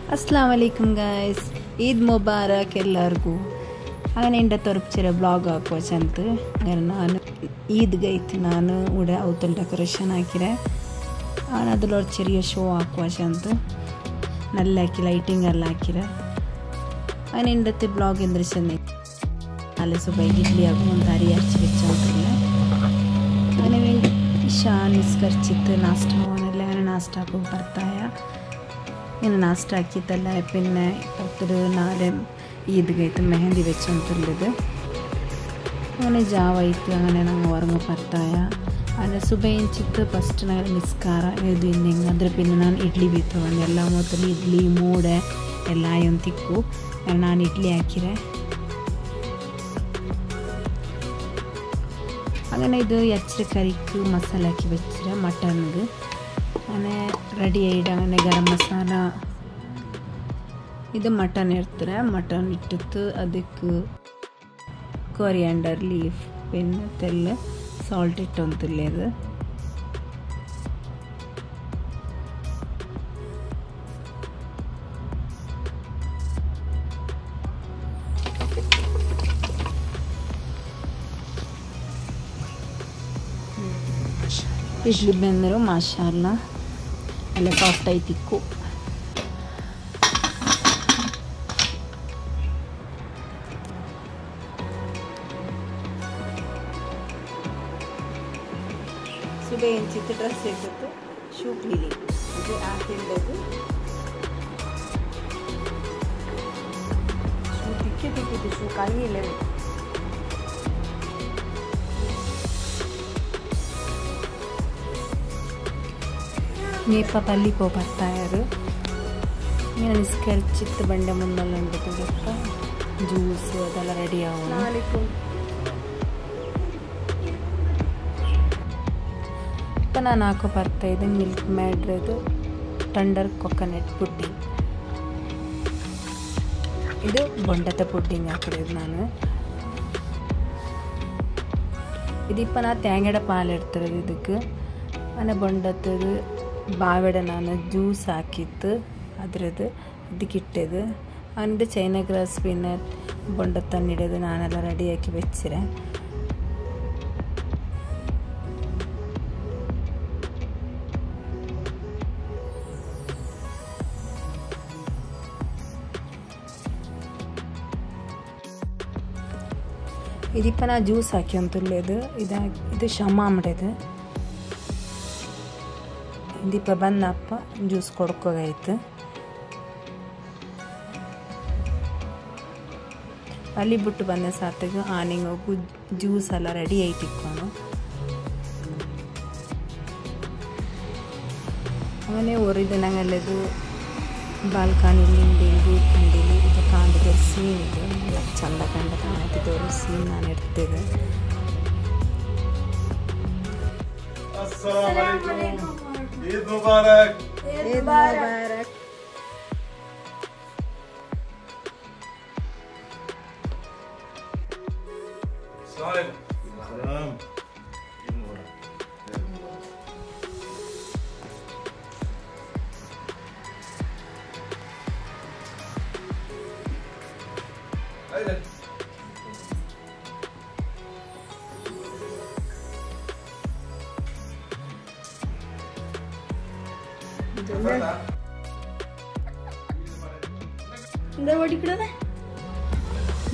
अस्सलाम वालेकुम गाइस ईद मुबारक ಎಲ್ಲರಿಗೂ അങ്ങനെ എൻ്റെ തറപ്പിച്ച വ്ളോഗ് ആക്കുവച്ചಂತ അങ്ങനെ ನಾನು ಈದ್ಗೆ ಇತ್ತು ನಾನು ಉಡ ಔತಲ್ ಡೆಕೋರೇಷನ್ ಹಾಕಿರೆ ನಾನು ಅದರೊಳಗೆ ചെറിയ ഷോ ആക്കുവച്ചಂತ നല്ല ಹಾಕಿ ಲೈಟಿಂಗ್ ಎಲ್ಲ ಹಾಕಿರೆ അങ്ങനെ എൻ്റെ വ്ളോഗ് ಎಂದ್ರೆ ಚೆನ್ನ alle ಸುಬೈ ಇಡ್ಲಿ ಆಗುವಂತ ಅರಿ ಹಚ್ಚಿ വെച്ചಂತಲ್ಲ അങ്ങനെ ಶಾನ್ ಇಸ್ಕರ್ಚಿತ್ತು ನಾಷ್ಟಾ ಅವನೆಲ್ಲ അങ്ങനെ ನಾಷ್ಟಾ ಆಕೋ ಬರ್ತಾಯ ഇങ്ങനെ നാസ്ത ആക്കിയിട്ടല്ല പിന്നെ ഒത്തിരി നാല് ഈദ്ഗായിട്ട് മെഹന്തി വെച്ചോണ്ടുള്ളത് അങ്ങനെ ജാവായിട്ട് അങ്ങനെ ഞങ്ങൾ ഉറങ്ങ ಬರ್ತಾಯ ಅಂದರೆ ಸುಬೈಂಚಿತ್ತು ಫಸ್ಟ್ ನಾನು ನಿಸ್ಕಾರ ಇದು ಇನ್ನಿಂಗ್ ಅದ್ರ പിന്നെ ನಾನು ಇಡ್ಲಿ ಬಿ ತೊಗೊಂಡು ಎಲ್ಲ ಮೊದಲು ಇಡ್ಲಿ ಮೂಡೆ ಎಲ್ಲ ಒಂದು ತಿಕ್ಕು ನಾನು ಇಡ್ಲಿ ಹಾಕಿರೆ അങ്ങനെ ഇത് എച്ചിരി കറിക്ക് മസാല ആക്കി വെച്ചിട്ട് മട്ടണിಗೆ അങ്ങനെ ರೆಡಿ ಆಯಿಡು അങ്ങനെ ಗರಂ ಮಸಾಲ ಇದು ಮಟನ್ ಇರ್ತಾರೆ ಮಟನ್ ಇಟ್ಟಿತ್ತು ಅದಕ್ಕೆ ಕೊರಿಯಾಂಡರ್ ಲೀಫ್ പിന്നെ തെല്ല് ಸಾಲ್ಟ್ ഇട്ടൊന്നില്ല അത് ಇಡ್ಲಿ ಬೆಂದರು ಮಾಶಾಅಲ್ಲಾ നല്ല സോഫ്റ്റായി തിക്കും സുബൈൻചിത്ത് ഡ്രസ്സ് എടുത്തിട്ട് ഷൂട്ടിലേക്ക് ഇത് ആക്കേണ്ടത് ഷൂട്ടിക്ക് ഷൂ കളിയില്ല നീ ഇപ്പം പള്ളിപ്പോ ഭർത്തായത് ഇങ്ങനെ നിസ്കരിച്ചിട്ട് ബണ്ട മുന്നെല്ലാം ഉണ്ട് കൊടുക്കാം ജ്യൂസ് അതെല്ലാം റെഡി ആവണം ഇപ്പം ನಾನು ಹಾಕೋ ಬರ್ತಾಯಿದ್ದು ಮಿಲ್ಕ್ ಮೇಡ್ರದು ಟಂಡರ್ ಕೊಕೊನಟ್ ಪುಡ್ಡಿಂಗ್ ಇದು ಬೊಂಡದ ಪುಡ್ಡಿಂಗ್ ಹಾಕಿರೋದು ನಾನು ഇതിപ്പോൾ ನಾನು തേങ്ങയുടെ പാലെടുത്തിರೋದು ಇದಕ್ಕೆ അങ്ങനെ ബൊണ്ടത്തത് ಬಾವೆಡೆ ನಾನು ಜ್ಯೂಸ್ ಹಾಕಿತ್ತು ಅದರದ್ದು ಇದಕ್ಕಿಟ್ಟದು ಅವನಿದು ಚೈನಾ ಗ್ರಾಸ್ പിന്നെ ಬೊಂಡ ತಣ್ಣಿಡೋದು ನಾನೆಲ್ಲ ರೆಡಿಯಾಕಿ വെച്ചിರೆ ഇതിപ്പോൾ ನಾನು ಜ್ಯೂಸ್ ಹಾಕಿ ಅಂತುಳ್ಳೇದು ಇದು ಶಮಾಮ್ಡೆದು ದೀಪ ಬಂದಪ್ಪ ಜ್ಯೂಸ್ ಕೊಡ್ಕೋಗಾಯ್ತು ಅಲ್ಲಿ ಬಿಟ್ಟು ಬಂದ ಸಾತಿಗೆ ಆನಿಗೆ ಹೋಗು ಜ್ಯೂಸ್ ಎಲ್ಲ ರೆಡಿ ಆಯ್ತಿಕ್ಕೋನು അങ്ങനെ ഒരിത് ഞങ്ങളത് ಬಾಲ್ಕನಿಲಿ ಕಂಡಿಲಿ ಇದು ಕಾಂಡಿದ ಸೀನ್ ಇದೆ ಚಂದ ಕಂಡ ಕಾಣ್ತಿದ್ದ ഒരു ಸೀನ್ ನಾನು ಇಡ್ತಿದ್ದೆ ईद मुबारक ईद मुबारक सलाम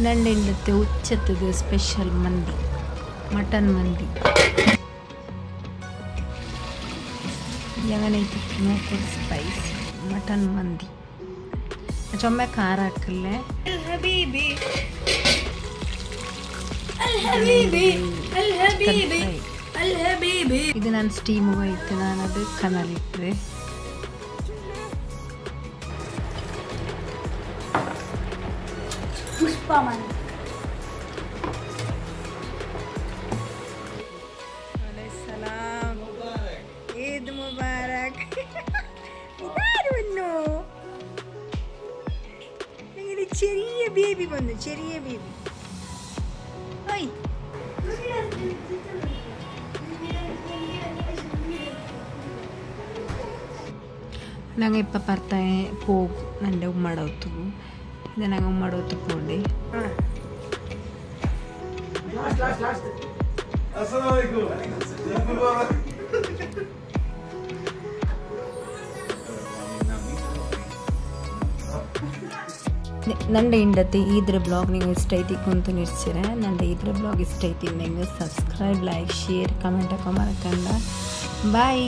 നണ്ടിൻ്റെ ഉച്ചത്തത് സ്പെഷ്യൽ മന്തി മട്ടൻ മന്തി അങ്ങനെ സ്പൈസ് മട്ടൻ മന്തി ചുമ ಖಾರ ಹಾಕಲ್ಲೇ ಇದು ನಾನು ಸ್ಟೀಮ್ ಹೋಯ್ತು ನಾನು ಅದು ಕನಲಿಟ್ಟರೆ पुष्पामन ईद मुबारक ചെറിയ ബേബി വന്നു ചെറിയ ബേബി ನಂಗೆ ಇಪ್ಪ ಬರ್ತಾನೆ ಹೋಗು ನಂಡೆ ಮಾಡವತ್ತು ಇದು ನಂಗೆ ಮಾಡವತ್ತು ಹೋಗಿ Assalamualaikum. Eid Mubarak. ನಂಡೆ ಇಂಡತಿ ಇದ್ರ ಬ್ಲಾಗ್ ನೀವು ಇಷ್ಟ ಐತಿ ಕುಂತು ನಿರ್ಸಿರೆ ನಂಡೆ ಇದ್ರ ಬ್ಲಾಗ್ ಇಷ್ಟ ಐತಿ ನಿಂಗೆ ಸಬ್ಸ್ಕ್ರೈಬ್ ಲೈಕ್ ಶೇರ್ ಕಮೆಂಟ್ ಹಾಕೋ ಮರಕಂಡ ಬಾಯ್.